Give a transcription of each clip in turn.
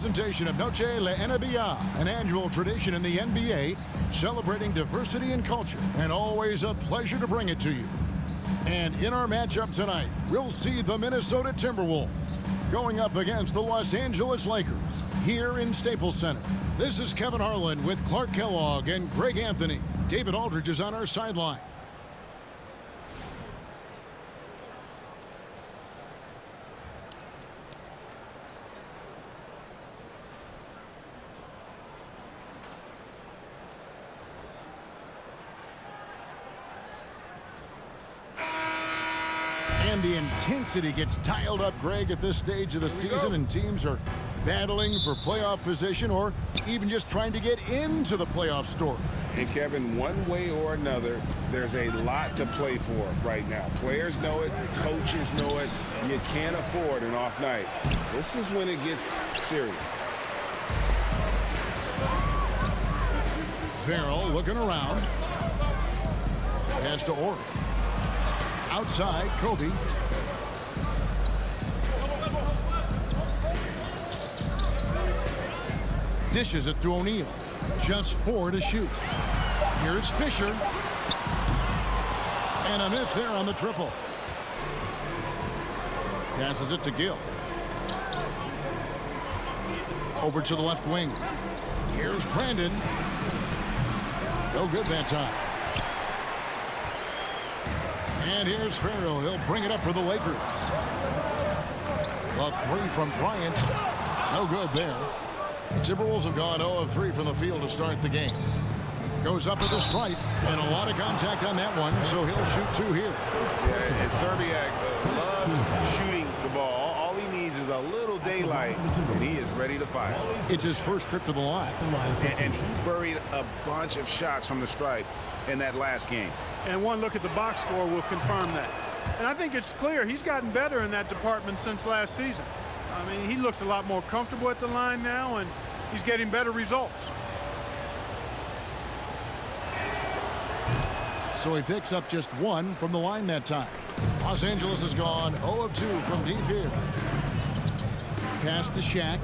Presentation of Noche La NBA, an annual tradition in the NBA, celebrating diversity and culture, and always a pleasure to bring it to you. And in our matchup tonight, we'll see the Minnesota Timberwolves going up against the Los Angeles Lakers here in Staples Center. This is Kevin Harlan with Clark Kellogg and Greg Anthony. David Aldridge is on our sideline. And the intensity gets dialed up, Greg, at this stage of the season, and teams are battling for playoff position or even just trying to get into the playoff story. And Kevin, one way or another, there's a lot to play for right now. Players know it, coaches know it. You can't afford an off night. This is when it gets serious. Farrell looking around. Pass to Ori. Outside, Kobe. Dishes it to O'Neal. Just 4 to shoot. Here's Fisher. And a miss there on the triple. Passes it to Gill. Over to the left wing. Here's Brandon. No good that time. And here's Farrell. He'll bring it up for the Lakers. The 3 from Bryant. No good there. The Timberwolves have gone 0 of 3 from the field to start the game. Goes up at the stripe, and a lot of contact on that one, so he'll shoot 2 here. Yeah, and Serbiak loves shooting the ball. All he needs is a little daylight, and he is ready to fire. It's his first trip to the line. And he buried a bunch of shots from the stripe in that last game. And one look at the box score will confirm that. And I think it's clear he's gotten better in that department since last season. I mean, he looks a lot more comfortable at the line now, and he's getting better results. So he picks up just 1 from the line that time. Los Angeles has gone 0 of 2 from deep here. Pass to Shaq.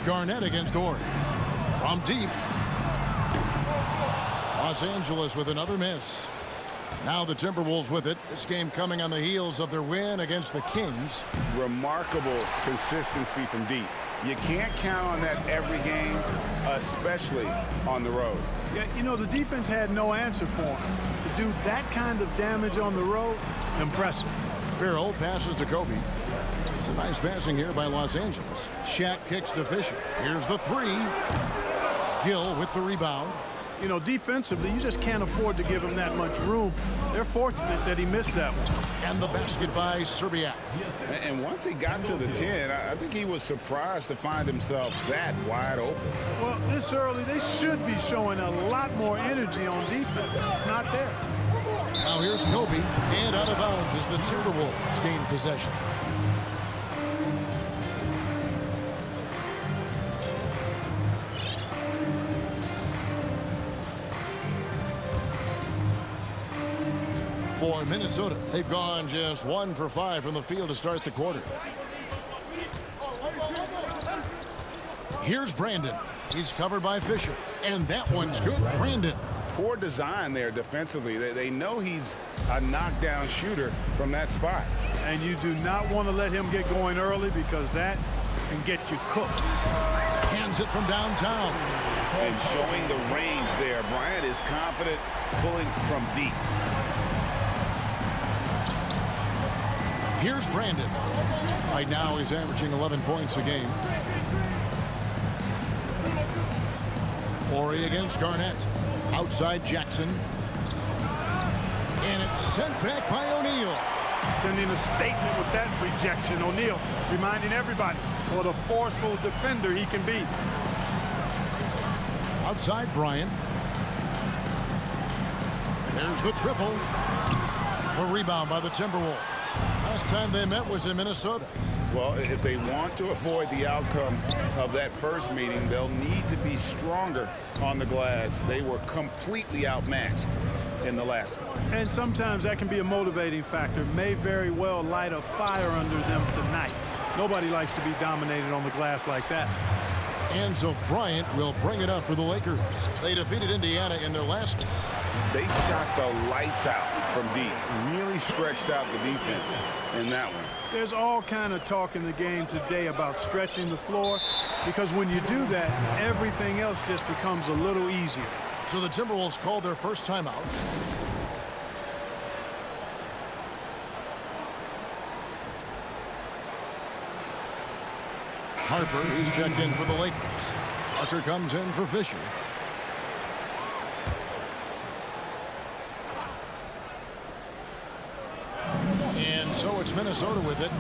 Garnett against Ori. From deep. Los Angeles with another miss. Now the Timberwolves with it. This game coming on the heels of their win against the Kings. Remarkable consistency from deep. You can't count on that every game, especially on the road. Yeah, you know, the defense had no answer for him. To do that kind of damage on the road, impressive. Farrell passes to Kobe. Some nice passing here by Los Angeles. Shaq kicks to Fisher. Here's the 3. Gill with the rebound. You know, defensively, you just can't afford to give him that much room. They're fortunate that he missed that one. And the basket by Serbiak. And once he got to the 10, I think he was surprised to find himself that wide open. Well, this early, they should be showing a lot more energy on defense. It's not there. Now here's Kobe, and out of bounds as the Timberwolves gain possession. For Minnesota, they've gone just 1 for 5 from the field to start the quarter. Here's Brandon. He's covered by Fisher, and that one's good. Brandon. Poor design there defensively. They know he's a knockdown shooter from that spot. And you do not want to let him get going early because that can get you cooked. Hands it from downtown. And showing the range there. Bryant is confident pulling from deep. Here's Brandon. Right now he's averaging 11 points a game. Ori against Garnett. Outside Jackson. And it's sent back by O'Neal. Sending a statement with that rejection. O'Neal reminding everybody what a forceful defender he can be. Outside Bryant. There's the triple. A rebound by the Timberwolves. Last time they met was in Minnesota. Well, if they want to avoid the outcome of that first meeting, they'll need to be stronger on the glass. They were completely outmatched. in the last one. And sometimes that can be a motivating factor. May very well light a fire under them tonight. Nobody likes to be dominated on the glass like that. And so Bryant will bring it up for the Lakers. They defeated Indiana in their last game. They shot the lights out from deep. Really stretched out the defense in that one. There's all kind of talk in the game today about stretching the floor, because when you do that, everything else just becomes a little easier. So the Timberwolves called their first timeout. Harper, who's checked in for the Lakers. Parker comes in for Fisher. And so it's Minnesota with it.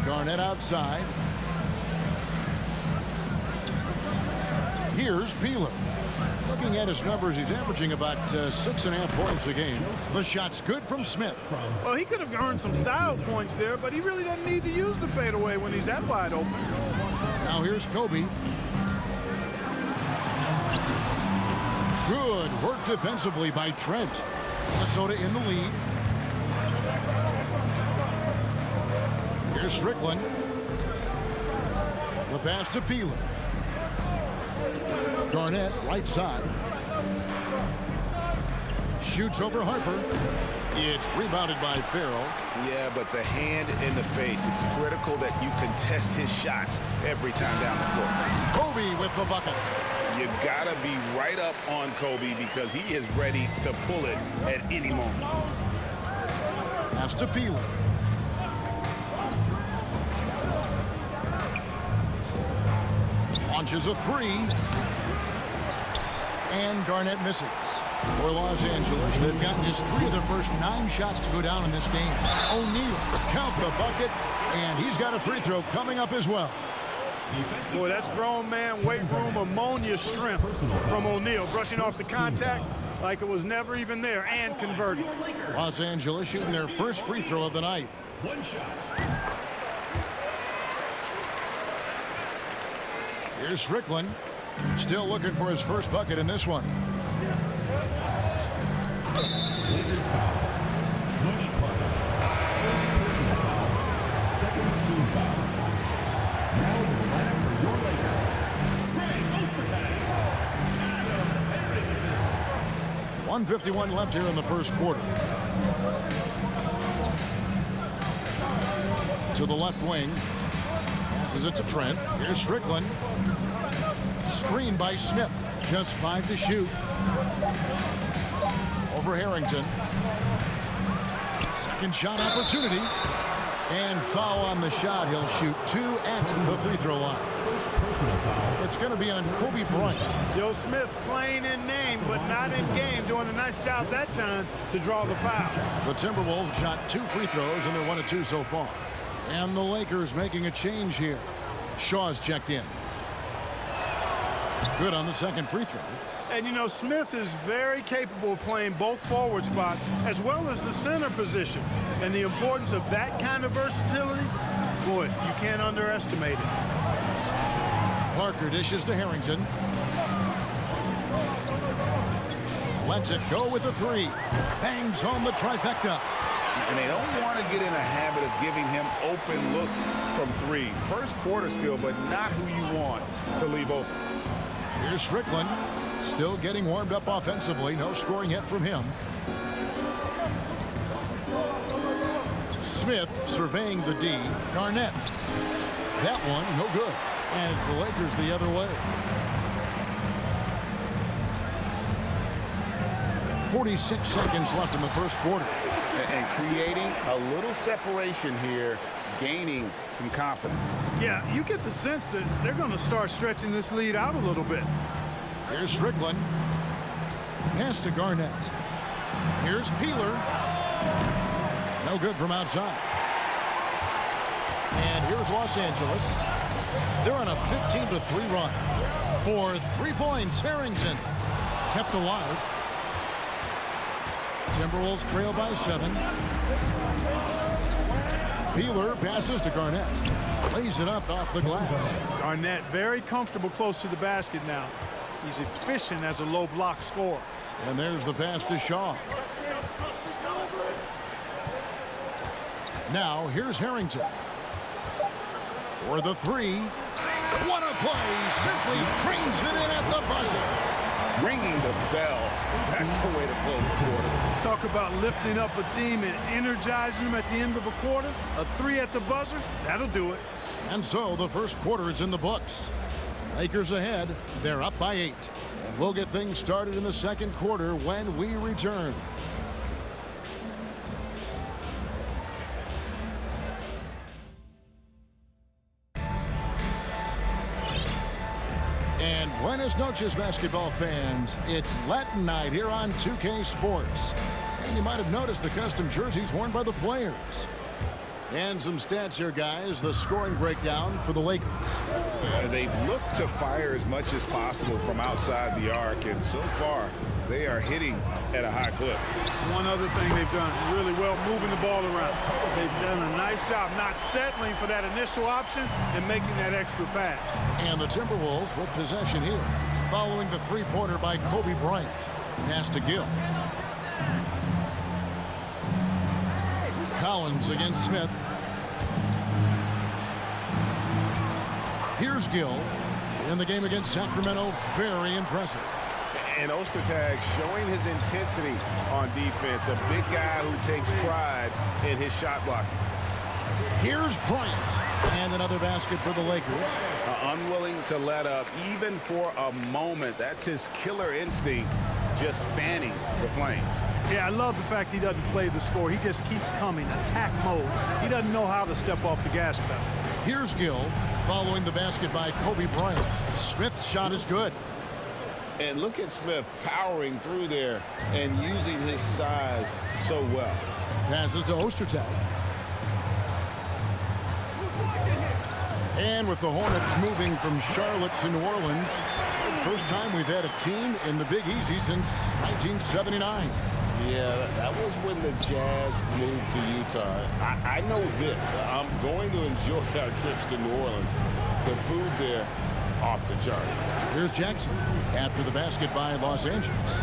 Garnett outside. Here's Peeler. Looking at his numbers, he's averaging about 6.5 points a game. The shot's good from Smith. Well, he could have earned some style points there, but he really doesn't need to use the fadeaway when he's that wide open. Now here's Kobe. Good work defensively by Trent. Minnesota in the lead. Here's Strickland. The pass to Peeler. Garnett, right side. Shoots over Harper. It's rebounded by Farrell. Yeah, but the hand in the face. It's critical that you contest his shots every time down the floor. Kobe with the bucket. You gotta be right up on Kobe because he is ready to pull it at any moment. Pass to Peeler. Launches a three. And Garnett misses. For Los Angeles, they've gotten just 3 of their first 9 shots to go down in this game. O'Neal, count the bucket, and he's got a free throw coming up as well. Boy, that's grown man weight room ammonia strength from O'Neal, brushing off the contact like it was never even there and converting. Los Angeles shooting their first free throw of the night. One shot. Here's Strickland. Still looking for his first bucket in this one. Lakers foul. Smush Parker. First personal foul. Second team foul. Now in the lineup for your Lakers. Greg Ostertag. 1:51 left here in the first quarter. To the left wing. Passes it to Trent. Here's Strickland. Screen by Smith. Just 5 to shoot. Over Harrington. Second shot opportunity. And foul on the shot. He'll shoot 2 at the free throw line. First personal foul. It's going to be on Kobe Bryant. Joe Smith playing in name but not in game, doing a nice job that time to draw the foul. The Timberwolves shot 2 free throws and they're 1 of 2 so far. And the Lakers making a change here. Shaw's checked in. Good on the second free throw. And you know, Smith is very capable of playing both forward spots as well as the center position. And the importance of that kind of versatility, boy, you can't underestimate it. Parker dishes to Harrington. Lets it go with the 3. Bangs home the trifecta. And they don't want to get in a habit of giving him open looks from 3. First quarter still, but not who you want to leave open. Here's Strickland. Still getting warmed up offensively. No scoring yet from him. Smith surveying the D. Garnett. That one, no good. And it's the Lakers the other way. 46 seconds left in the first quarter. And creating a little separation here, gaining some confidence. Yeah, you get the sense that they're going to start stretching this lead out a little bit. Here's Strickland. Pass to Garnett. Here's Peeler. No good from outside. And here's Los Angeles. They're on a 15-3 run. For 3 points, Harrington kept alive. Timberwolves trail by 7. Peeler passes to Garnett. Lays it up off the glass. Garnett very comfortable close to the basket now. He's efficient as a low block scorer. And there's the pass to Shaw. Now here's Harrington. For the three. What a play. Simply drains it in at the buzzer. Ringing the bell. That's the way to close the quarter. Talk about lifting up a team and energizing them at the end of a quarter. A three at the buzzer, that'll do it. And so the first quarter is in the books. Lakers ahead. They're up by 8. And we'll get things started in the second quarter when we return. And buenas noches, basketball fans. It's Latin night here on 2K Sports. And you might have noticed the custom jerseys worn by the players. And some stats here, guys. The scoring breakdown for the Lakers. They've looked to fire as much as possible from outside the arc, and so far they are hitting at a high clip. One other thing they've done really well, moving the ball around. They've done a nice job not settling for that initial option and making that extra pass. And the Timberwolves with possession here, following the three-pointer by Kobe Bryant. Pass to Gill. Collins against Smith. Here's Gill in the game against Sacramento. Very impressive. And Ostertag showing his intensity on defense. A big guy who takes pride in his shot blocking. Here's Bryant. And another basket for the Lakers. Unwilling to let up even for a moment. That's his killer instinct, just fanning the flames. Yeah, I love the fact he doesn't play the score. He just keeps coming, attack mode. He doesn't know how to step off the gas pedal. Here's Gill following the basket by Kobe Bryant. Smith's shot is good. And look at Smith powering through there and using his size so well. Passes to Ostertag. And with the Hornets moving from Charlotte to New Orleans, first time we've had a team in the Big Easy since 1979. Yeah, that was when the Jazz moved to Utah. I know this. I'm going to enjoy our trips to New Orleans. The food there, off the chart. Here's Jackson after the basket by Los Angeles.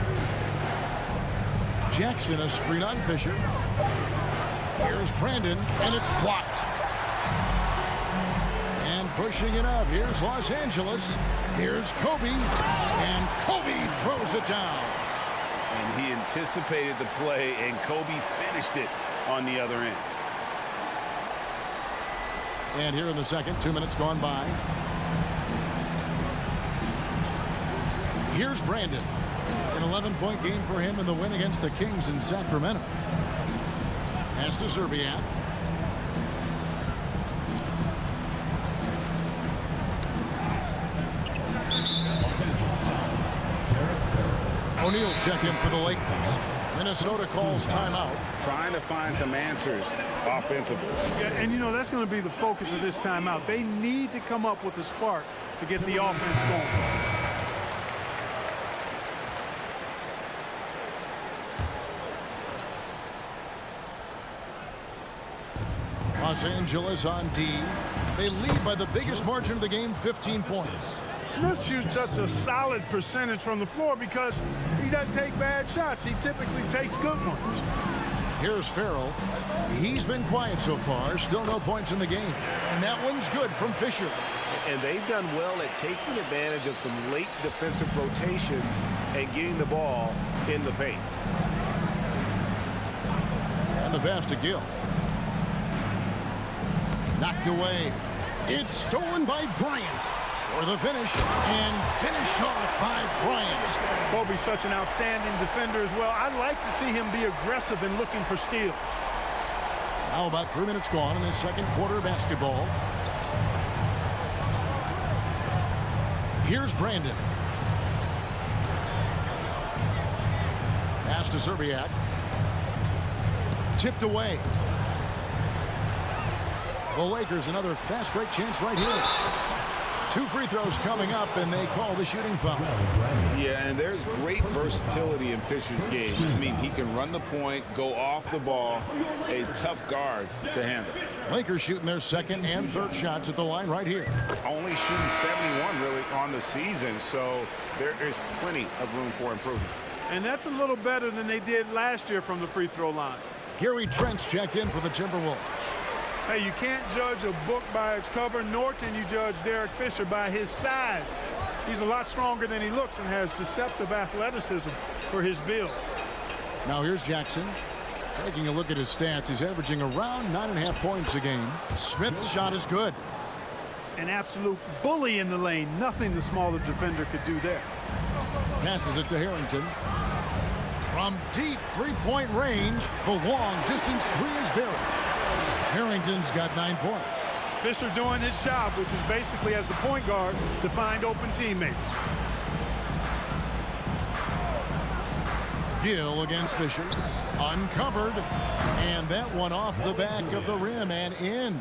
Jackson a screen on Fisher. Here's Brandon, and it's blocked. And pushing it up. Here's Los Angeles. Here's Kobe, and Kobe throws it down. And he anticipated the play, and Kobe finished it on the other end. And here in the second, 2 minutes gone by. Here's Brandon. An 11-point game for him in the win against the Kings in Sacramento. Pass to Zerbiak. O'Neal's check in for the Lakers. Minnesota calls timeout. Trying to find some answers offensively. Yeah, and you know, that's going to be the focus of this timeout. They need to come up with a spark to get the offense going. Los Angeles on D. They lead by the biggest margin of the game, 15 points. Smith shoots such a solid percentage from the floor because he doesn't take bad shots. He typically takes good ones. Here's Farrell. He's been quiet so far. Still no points in the game. And that one's good from Fisher. And they've done well at taking advantage of some late defensive rotations and getting the ball in the paint. And the pass to Gill. Knocked away. It's stolen by Bryant. For the finish, and finished off by Bryant. Kobe's such an outstanding defender as well. I'd like to see him be aggressive in looking for steals. Now about 3 minutes gone in the second quarter of basketball. Here's Brandon. Pass to Zerbiak. Tipped away. The Lakers another fast break chance right here. 2 free throws coming up, and they call the shooting foul. Yeah, and there's great versatility in Fisher's game. I mean, he can run the point, go off the ball, a tough guard to handle. Lakers shooting their second and third shots at the line right here. Only shooting 71 really on the season, so there is plenty of room for improvement. And that's a little better than they did last year from the free throw line. Gary Trent's checked in for the Timberwolves. Hey, you can't judge a book by its cover, nor can you judge Derek Fisher by his size. He's a lot stronger than he looks and has deceptive athleticism for his build. Now here's Jackson. Taking a look at his stats, he's averaging around 9.5 points a game. Smith's shot is good. An absolute bully in the lane. Nothing the smaller defender could do there. Passes it to Harrington. From deep three-point range, the long distance three is buried. Harrington's got 9 points. Fisher doing his job, which is basically as the point guard to find open teammates. Gill against Fisher. Uncovered. And that one off the back of the rim and in.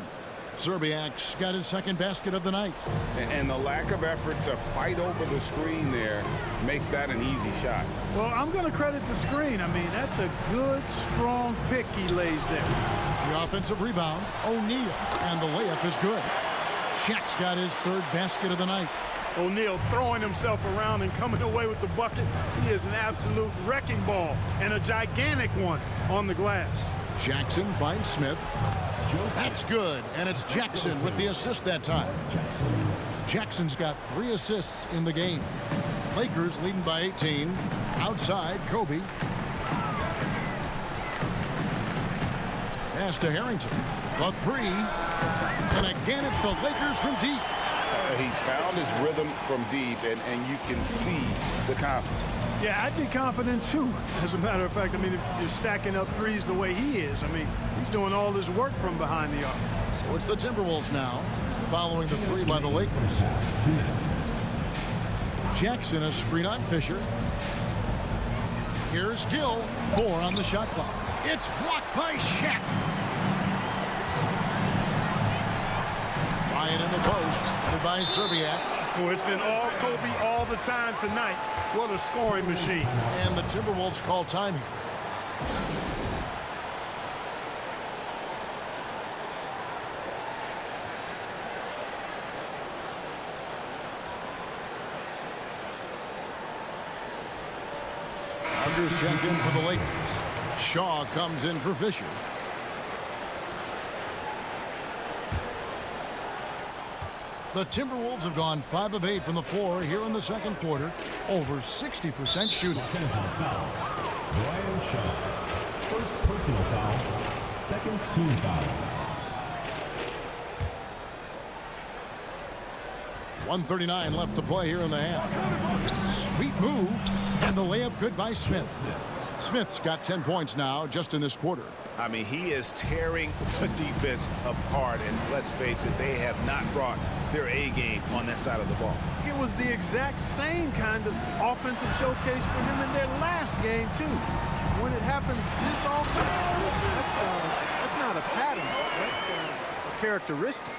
Serbiak's got his second basket of the night. And the lack of effort to fight over the screen there makes that an easy shot. Well, I'm going to credit the screen. I mean, that's a good, strong pick he lays there. The offensive rebound, O'Neal, and the layup is good. Shaq's got his third basket of the night. O'Neal throwing himself around and coming away with the bucket. He is an absolute wrecking ball and a gigantic one on the glass. Jackson finds Smith. That's good, and it's Jackson with the assist that time. Jackson's got 3 assists in the game. Lakers leading by 18. Outside, Kobe. Pass to Harrington. The 3. And again, it's the Lakers from deep. He's found his rhythm from deep, and you can see the confidence. Yeah, I'd be confident too. As a matter of fact, I mean, if you're stacking up threes the way he is, I mean, he's doing all his work from behind the arc. So it's the Timberwolves now, following the 3 by the Lakers. Jackson, a screen on Fisher. Here's Gill, 4 on the shot clock. It's blocked by Shaq. Ryan in the post, headed by Serbiak. Well, it's been all Kobe all the time tonight. What a scoring machine. And the Timberwolves call time here. Unders checked in for the Lakers. Shaw comes in for Fisher. The Timberwolves have gone 5 of 8 from the floor here in the second quarter. Over 60% shooting. Los Angeles foul. Brian Shaw. First personal foul. Second team foul. 1:39 left to play here in the half. Sweet move. And the layup good by Smith. Smith's got 10 points now just in this quarter. I mean, he is tearing the defense apart, and let's face it, they have not brought their A game on that side of the ball. It was the exact same kind of offensive showcase for him in their last game, too. When it happens this often, that's not a pattern. That's a characteristic.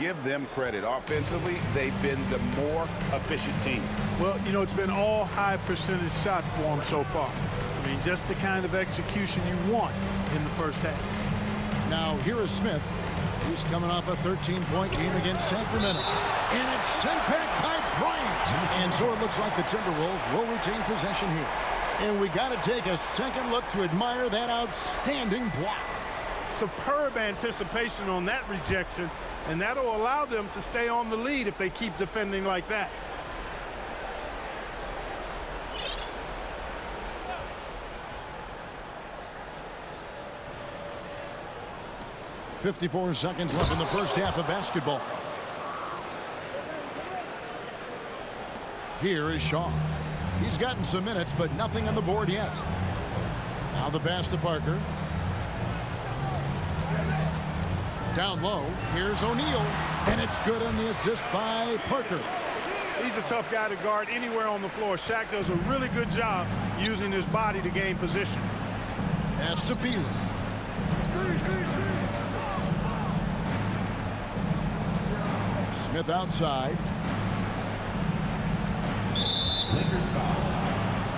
Give them credit. Offensively, they've been the more efficient team. Well, you know, it's been all high percentage shots for them so far. I mean, just the kind of execution you want in the first half. Now, here is Smith. He's coming off a 13-point game against Sacramento. And it's sent back by Bryant. And so it looks like the Timberwolves will retain possession here. And we got to take a second look to admire that outstanding block. Superb anticipation on that rejection, and that'll allow them to stay on the lead if they keep defending like that. .54 seconds left in the first half of basketball. Here is Shaw. He's gotten some minutes, but nothing on the board yet. Now the pass to Parker. Down low, here's O'Neal, and it's good on the assist by Parker. He's a tough guy to guard anywhere on the floor. Shaq does a really good job using his body to gain position. Pass to Peeler. Smith outside. is fouled.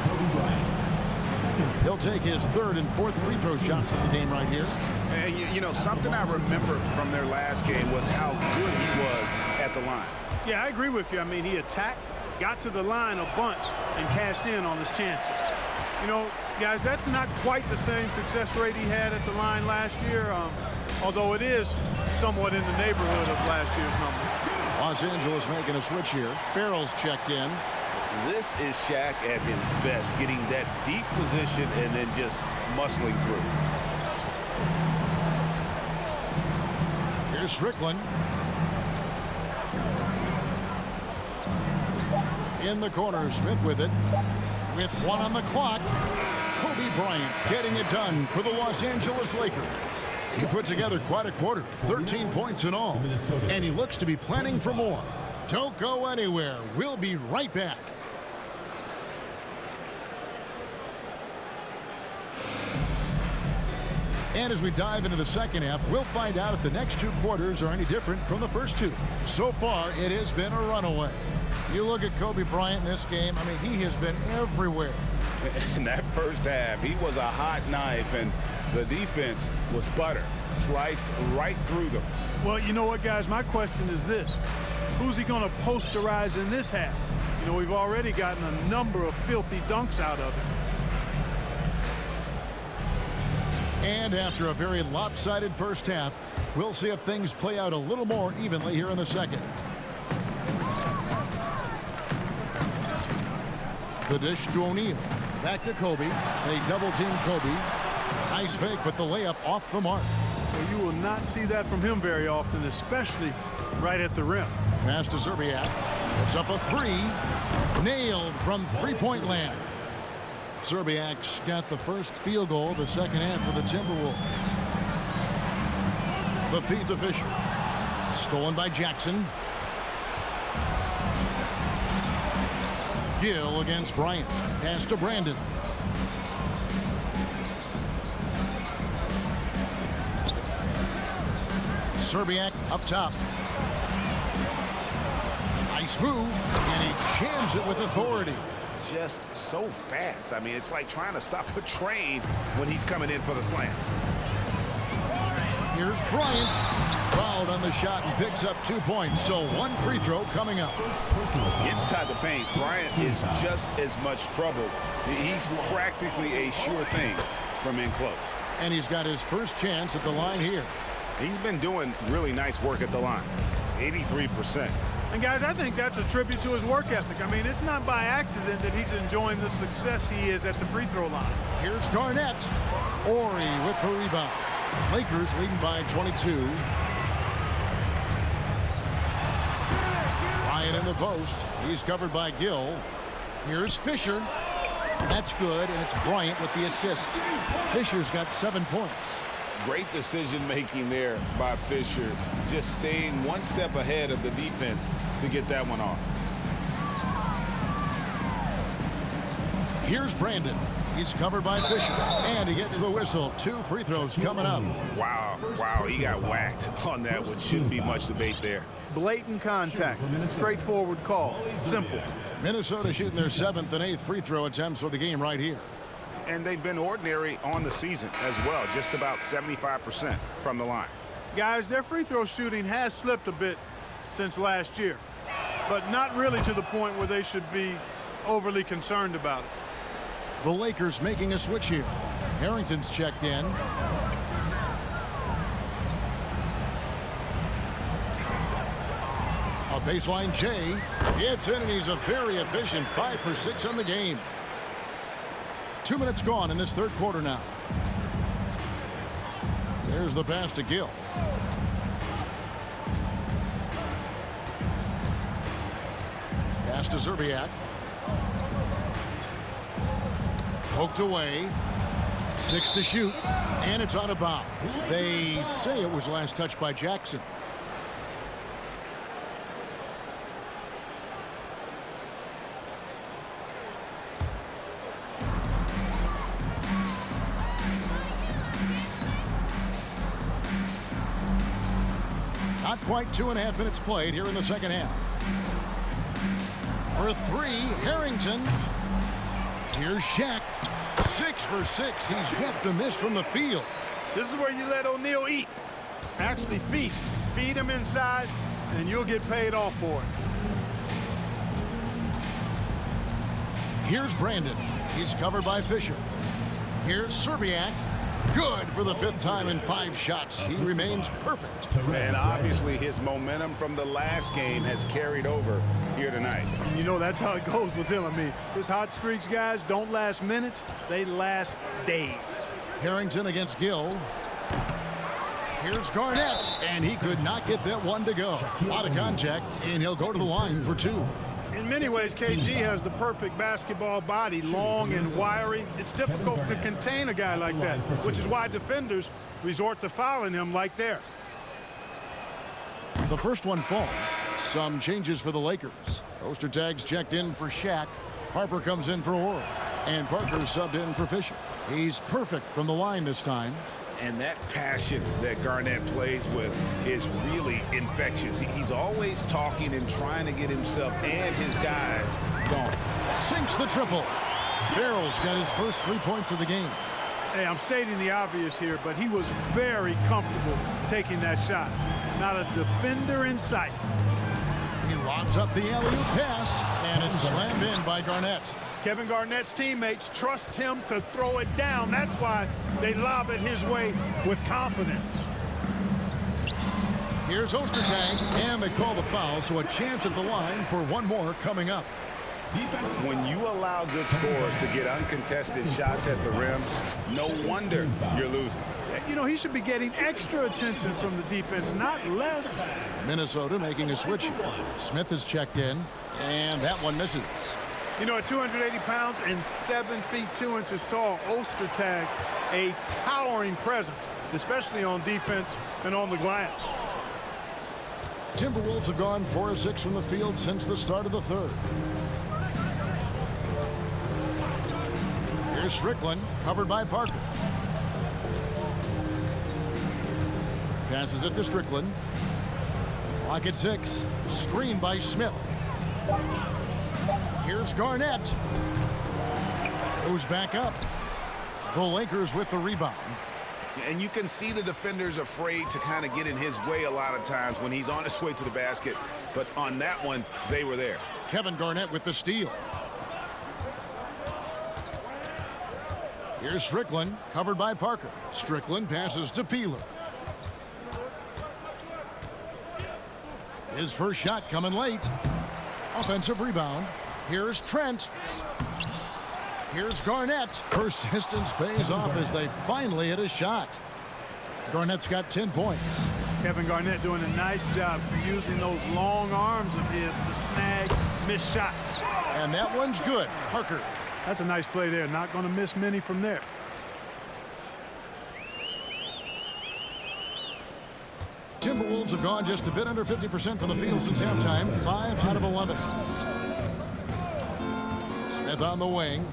Kobe Bryant, second. He'll take his third and fourth free throw shots of the game right here. And you know, something I remember from their last game was how good he was at the line. Yeah, I agree with you. I mean, he attacked, got to the line a bunch, and cashed in on his chances. You know, guys, that's not quite the same success rate he had at the line last year, although it is somewhat in the neighborhood of last year's numbers. Los Angeles making a switch here. Farrell's checked in. This is Shaq at his best, getting that deep position and then just muscling through. Here's Strickland. In the corner, Smith with it. With one on the clock, Kobe Bryant getting it done for the Los Angeles Lakers. He put together quite a quarter, 13 points in all, and he looks to be planning for more. Don't go anywhere. We'll be right back. And as we dive into the second half, we'll find out if the next two quarters are any different from the first two. So far, it has been a runaway. You look at Kobe Bryant in this game, I mean, he has been everywhere. In that first half, he was a hot knife, and the defense was butter, sliced right through them. Well, you know what, guys? My question is this. Who's he going to posterize in this half? You know, we've already gotten a number of filthy dunks out of him. And after a very lopsided first half, we'll see if things play out a little more evenly here in the second. The dish to O'Neal. Back to Kobe. They double-team Kobe. Nice fake, but the layup off the mark. Well, you will not see that from him very often, especially right at the rim. Pass to Zerbiak. It's up a three. Nailed from three-point land. Zerbiak's got the first field goal of the second half for the Timberwolves. The feed to Fisher. Stolen by Jackson. Gill against Bryant. Pass to Brandon. Zerbiak up top. Nice move, and he jams it with authority. Just so fast. I mean, it's like trying to stop a train when he's coming in for the slam. Here's Bryant. Fouled on the shot and picks up 2 points. So one free throw coming up. Inside the paint, Bryant is just as much trouble. He's practically a sure thing from in close. And he's got his first chance at the line here. He's been doing really nice work at the line. 83%. And guys, I think that's a tribute to his work ethic. I mean, it's not by accident that he's enjoying the success he is at the free throw line. Here's Garnett. Ori with the rebound. Lakers leading by 22. Bryant in the post. He's covered by Gill. Here's Fisher. That's good, and it's Bryant with the assist. Fisher's got 7 points. Great decision-making there by Fisher. Just staying one step ahead of the defense to get that one off. Here's Brandon. He's covered by Fisher, and he gets the whistle. 2 free throws coming up. Wow, he got whacked on that one. Shouldn't be much debate there. Blatant contact. Straightforward call. Simple. Minnesota shooting their 7th and 8th free throw attempts for the game right here. And they've been ordinary on the season as well, just about 75% from the line. Guys, their free throw shooting has slipped a bit since last year, but not really to the point where they should be overly concerned about it. The Lakers making a switch here. Harrington's checked in. A baseline J. It's in, and he's a very efficient 5 for 6 on the game. 2 minutes gone in this third quarter now. There's the pass to Gill. Pass to Zerbiak. Poked away. 6 to shoot. And it's out of bounds. They say it was last touched by Jackson. Not quite 2.5 minutes played here in the second half. For 3, Harrington. Here's Shaq. 6 for 6. He's yet to miss from the field. This is where you let O'Neal eat. Actually feast. Feed him inside, and you'll get paid off for it. Here's Brandon. He's covered by Fisher. Here's Serbiak. Good for the 5th time in 5 shots. He remains perfect. And obviously his momentum from the last game has carried over here tonight. You know, that's how it goes with him. I mean, his hot streaks, guys, don't last minutes. They last days. Harrington against Gill. Here's Garnett, and he could not get that one to go. Out of contact, and he'll go to the line for 2. In many ways, KG has the perfect basketball body, long and wiry. It's difficult to contain a guy like that, which is why defenders resort to fouling him like there. The first one falls. Some changes for the Lakers. Ostertag's checked in for Shaq. Harper comes in for Oral. And Parker subbed in for Fisher. He's perfect from the line this time. And that passion that Garnett plays with is really infectious. He's always talking and trying to get himself and his guys going. Sinks the triple. Farrell's got his first 3 points of the game. Hey, I'm stating the obvious here, but he was very comfortable taking that shot. Not a defender in sight. He lobs up the alley-oop pass, and it's slammed in by Garnett. Kevin Garnett's teammates trust him to throw it down. That's why they lob it his way with confidence. Here's Ostertag, and they call the foul, so a chance at the line for one more coming up. When you allow good scorers to get uncontested shots at the rim, no wonder you're losing. You know, he should be getting extra attention from the defense, not less. Minnesota making a switch here. Smith is checked in, and that one misses. You know, at 280 pounds and 7 feet 2 inches tall, Ostertag, a towering presence, especially on defense and on the glass. Timberwolves have gone 4 of 6 from the field since the start of the 3rd. Here's Strickland, covered by Parker. Passes it to Strickland. Lock at 6. Screen by Smith. Here's Garnett. Goes back up. The Lakers with the rebound. And you can see the defenders afraid to kind of get in his way a lot of times when he's on his way to the basket. But on that one, they were there. Kevin Garnett with the steal. Here's Strickland, covered by Parker. Strickland passes to Peeler. His first shot coming late. Offensive rebound. Here's Trent. Here's Garnett. Persistence pays off as they finally hit a shot. Garnett's got 10 points. Kevin Garnett doing a nice job using those long arms of his to snag missed shots. And that one's good. Parker. That's a nice play there. Not going to miss many from there. Timberwolves have gone just a bit under 50% from the field since halftime. 5 out of 11. Smith on the wing.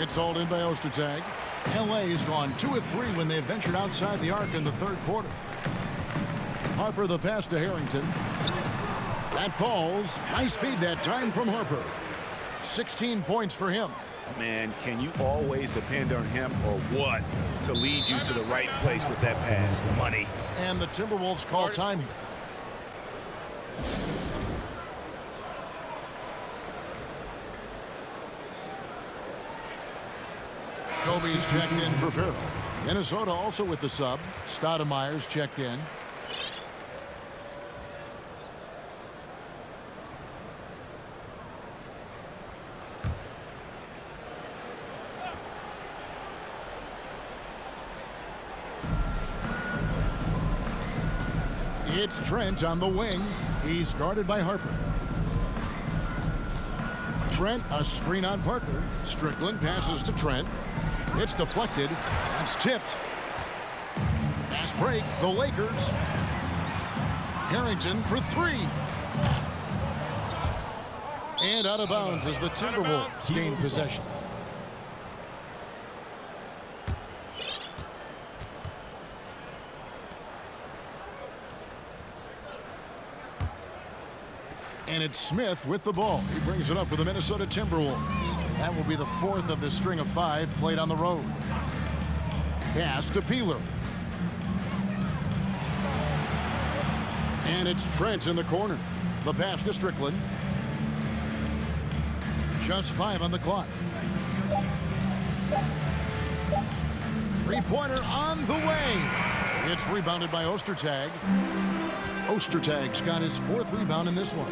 It's hauled in by Ostertag. LA has gone 2 of 3 when they ventured outside the arc in the 3rd quarter. Harper the pass to Harrington. That falls. Nice feed that time from Harper. 16 points for him. Man, can you always depend on him or what to lead you to the right place with that pass? Money. And the Timberwolves call time here. Kobe's checked in for Farrell. Minnesota also with the sub. Stoudemire's checked in. It's Trent on the wing. He's guarded by Harper. Trent, a screen on Parker. Strickland passes to Trent. It's deflected. That's tipped. Fast break. The Lakers. Harrington for 3. And out of bounds as the Timberwolves gain possession. And it's Smith with the ball. He brings it up for the Minnesota Timberwolves. That will be the fourth of the string of 5 played on the road. Pass to Peeler. And it's Trent in the corner. The pass to Strickland. Just 5 on the clock. Three-pointer on the way. It's rebounded by Ostertag. Ostertag's got his 4th rebound in this one.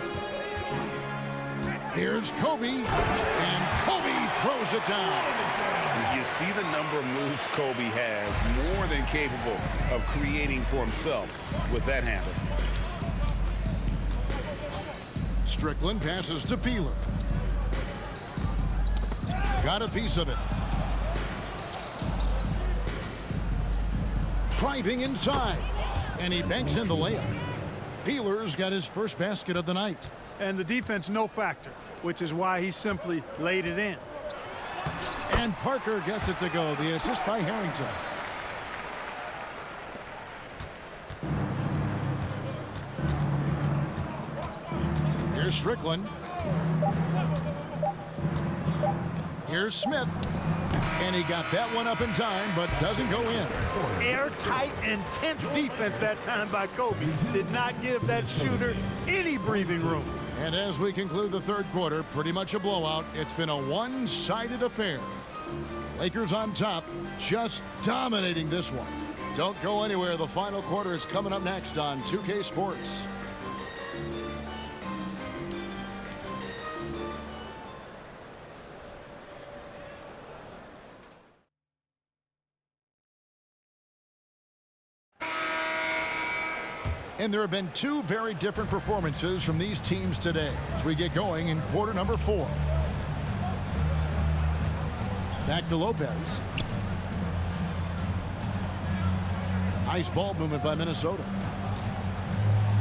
Here's Kobe, and Kobe throws it down. You see the number of moves Kobe has, more than capable of creating for himself with that handle. Strickland passes to Peeler. Got a piece of it. Driving inside, and he banks in the layup. Peeler's got his first basket of the night. And the defense no factor, which is why he simply laid it in. And Parker gets it to go. The assist by Harrington. Here's Strickland. Here's Smith. And he got that one up in time, but doesn't go in. Airtight, intense defense that time by Kobe. Did not give that shooter any breathing room. And as we conclude the third quarter, pretty much a blowout. It's been a one-sided affair. Lakers on top, just dominating this one. Don't go anywhere. The final quarter is coming up next on 2K Sports. And there have been 2 very different performances from these teams today as we get going in quarter number 4. Back to Lopez. Nice ball movement by Minnesota.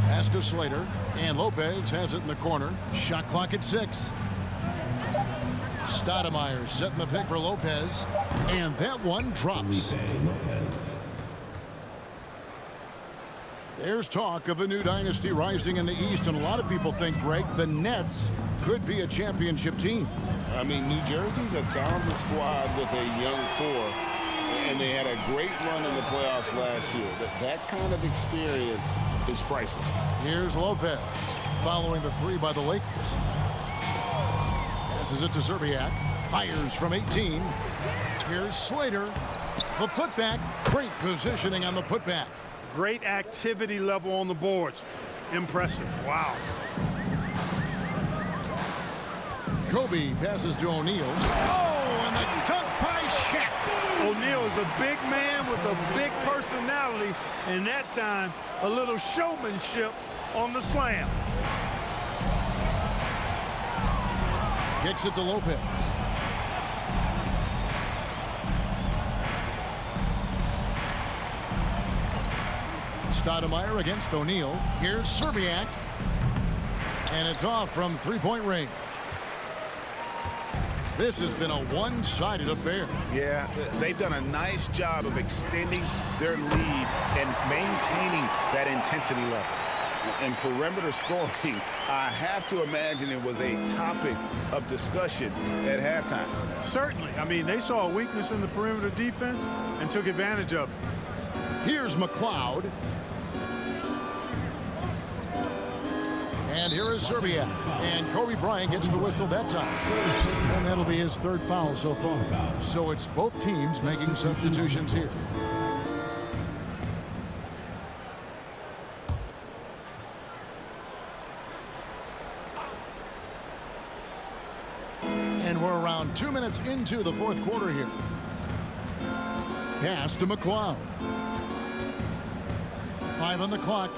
Pass to Slater, and Lopez has it in the corner. Shot clock at 6. Stoudemire setting the pick for Lopez, and that one drops. There's talk of a new dynasty rising in the East, and a lot of people think, Greg, the Nets could be a championship team. I mean, New Jersey's a talented squad with a young core, and they had a great run in the playoffs last year. That kind of experience is priceless. Here's Lopez following the 3 by the Lakers. Passes it to Zerbiak. Fires from 18. Here's Slater. The putback. Great positioning on the putback. Great activity level on the boards. Impressive. Wow. Kobe passes to O'Neal. Oh, and the dunk by Shaq. O'Neal is a big man with a big personality, and that time a little showmanship on the slam. Kicks it to Lopez. Stoudemire against O'Neal. Here's Zerbiak. And it's off from 3-point range. This has been a one-sided affair. Yeah, they've done a nice job of extending their lead and maintaining that intensity level. And perimeter scoring, I have to imagine it was a topic of discussion at halftime. Certainly. I mean, they saw a weakness in the perimeter defense and took advantage of it. Here's McLeod. And here is Zerbiak. And Kobe Bryant gets the whistle that time. And that'll be his 3rd foul so far. So it's both teams making substitutions here. And we're around 2 minutes into the 4th quarter here. Pass to McLeod. 5 on the clock.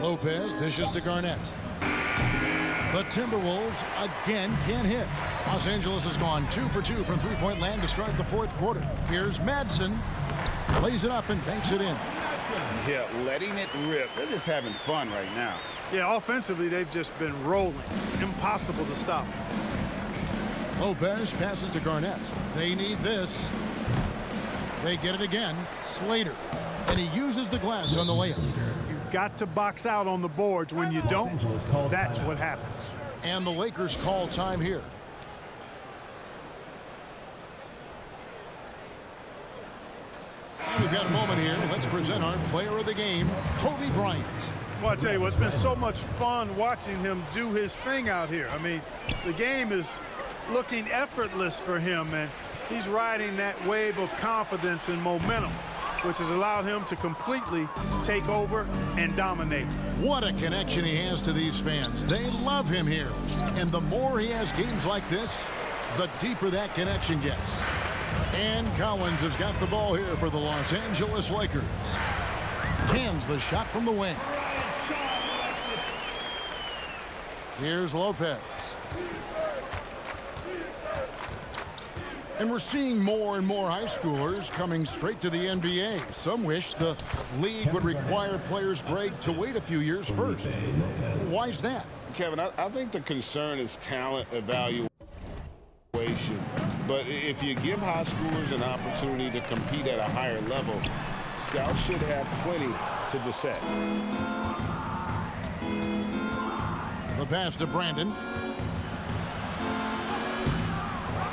Lopez dishes to Garnett. The Timberwolves again can't hit. Los Angeles has gone 2 for 2 from 3-point land to start the 4th quarter. Here's Madsen. Plays it up and banks it in. Yeah, letting it rip. They're just having fun right now. Yeah, offensively, they've just been rolling. Impossible to stop. Lopez passes to Garnett. They need this. They get it again. Slater. And he uses the glass on the layup. You've got to box out on the boards. When you don't, that's what happens. And the Lakers call time here. We've got a moment here. Let's present our player of the game, Kobe Bryant. Well, I tell you what, it's been so much fun watching him do his thing out here. I mean, the game is looking effortless for him, and he's riding that wave of confidence and momentum, which has allowed him to completely take over and dominate. What a connection he has to these fans. They love him here. And the more he has games like this, the deeper that connection gets. And Collins has got the ball here for the Los Angeles Lakers. Cans the shot from the wing. Here's Lopez. And we're seeing more and more high schoolers coming straight to the NBA. Some wish the league would require players' grade to wait a few years first. Why is that? Kevin, I think the concern is talent evaluation. But if you give high schoolers an opportunity to compete at a higher level, scouts should have plenty to dissect. The pass to Brandon.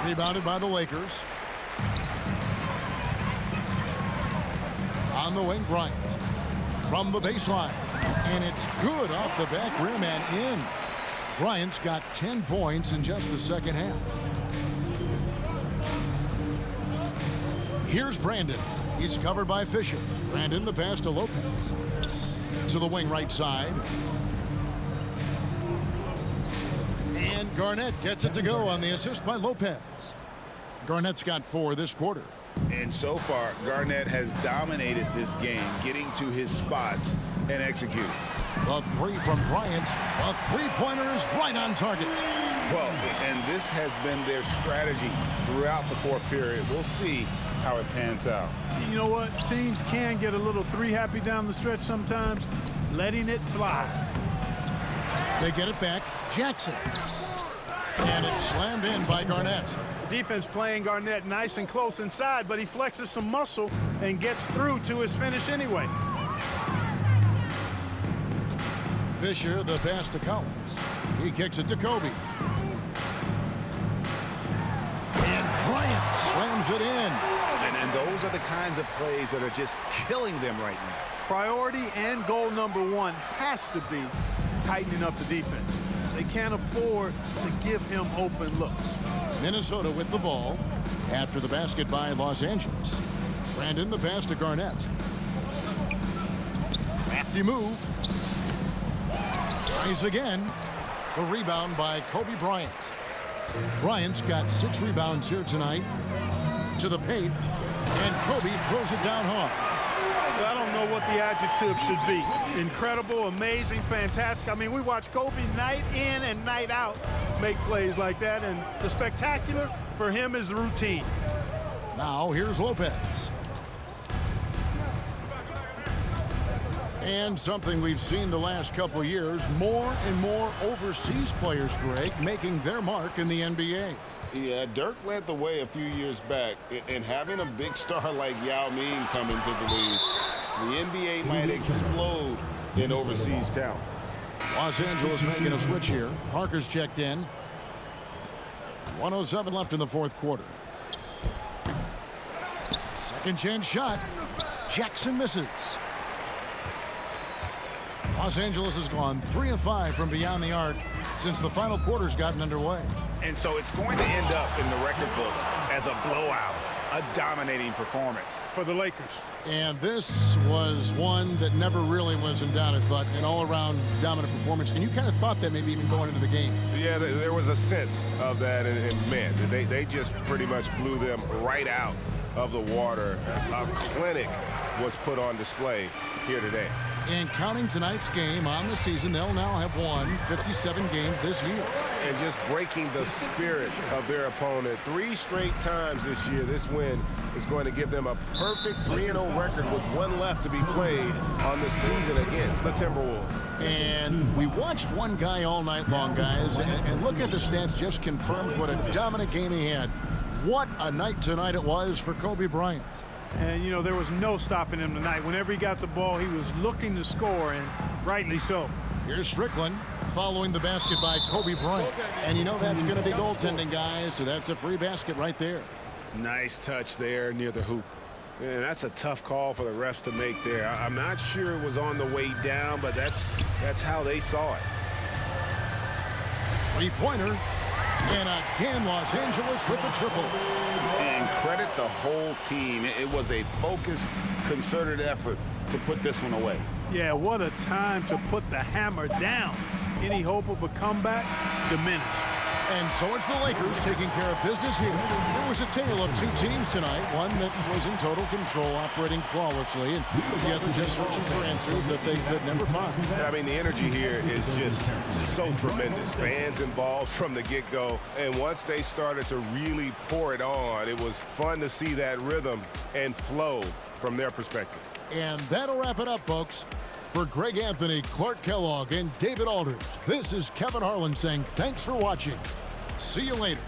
Rebounded by the Lakers. On the wing, Bryant. From the baseline. And it's good off the back rim and in. Bryant's got 10 points in just the second half. Here's Brandon. He's covered by Fisher. Brandon, the pass to Lopez. To the wing right side. And Garnett gets it to go on the assist by Lopez. Garnett's got 4 this quarter. And so far, Garnett has dominated this game, getting to his spots and executing. The 3 from Bryant. A three-pointer is right on target. Well, and this has been their strategy throughout the fourth period. We'll see how it pans out. You know what? Teams can get a little three-happy down the stretch sometimes, letting it fly. They get it back. Jackson. And it's slammed in by Garnett. Defense playing Garnett nice and close inside, but he flexes some muscle and gets through to his finish anyway. Fisher, the pass to Collins. He kicks it to Kobe. And Bryant slams it in. And those are the kinds of plays that are just killing them right now. Priority and goal number 1 has to be tightening up the defense. They can't afford to give him open looks. Minnesota with the ball after the basket by Los Angeles. Brandon, the pass to Garnett. Crafty move. Tries again. The rebound by Kobe Bryant. Bryant's got 6 rebounds here tonight. To the paint. And Kobe throws it down hard. I don't know what the adjective should be. Incredible, amazing, fantastic. I mean, we watch Kobe night in and night out make plays like that, and the spectacular for him is routine. Now here's Lopez. And something we've seen the last couple years, more and more overseas players, Greg, making their mark in the NBA. Yeah, Dirk led the way a few years back, and having a big star like Yao Ming come into the league, the NBA might explode in overseas talent. Los Angeles making a switch here. Parker's checked in. 1:07 left in the fourth quarter. Second chance shot. Jackson misses. Los Angeles has gone 3 of 5 from beyond the arc since the final quarter's gotten underway. And so it's going to end up in the record books as a blowout, a dominating performance For the Lakers. And this was one that never really was in doubt, I thought, an all-around dominant performance. And you kind of thought that maybe even going into the game. Yeah, there was a sense of that, and man, they just pretty much blew them right out of the water. A clinic was put on display here today. And counting tonight's game on the season, they'll now have won 57 games this year. And just breaking the spirit of their opponent 3 straight times this year. This win is going to give them a perfect 3-0 record with 1 left to be played on the season against the Timberwolves. And we watched one guy all night long, guys, and look at the stats, just confirms what a dominant game he had. What a night tonight it was for Kobe Bryant. And, you know, there was no stopping him tonight. Whenever he got the ball, he was looking to score, and rightly so. Here's Strickland following the basket by Kobe Bryant. And you know that's going to be goaltending, guys, so that's a free basket right there. Nice touch there near the hoop. Man, that's a tough call for the refs to make there. I'm not sure it was on the way down, but that's how they saw it. Three-pointer. And again, Los Angeles with the triple. And credit the whole team. It was a focused, concerted effort to put this one away. Yeah, what a time to put the hammer down. Any hope of a comeback diminished. And so it's the Lakers taking care of business here. There was a tale of two teams tonight. One that was in total control, operating flawlessly, and the other just searching for answers that they could never find. I mean, the energy here is just so tremendous. Fans involved from the get-go. And once they started to really pour it on, it was fun to see that rhythm and flow from their perspective. And that'll wrap it up, folks. For Greg Anthony, Clark Kellogg, and David Aldridge, this is Kevin Harlan saying thanks for watching. See you later.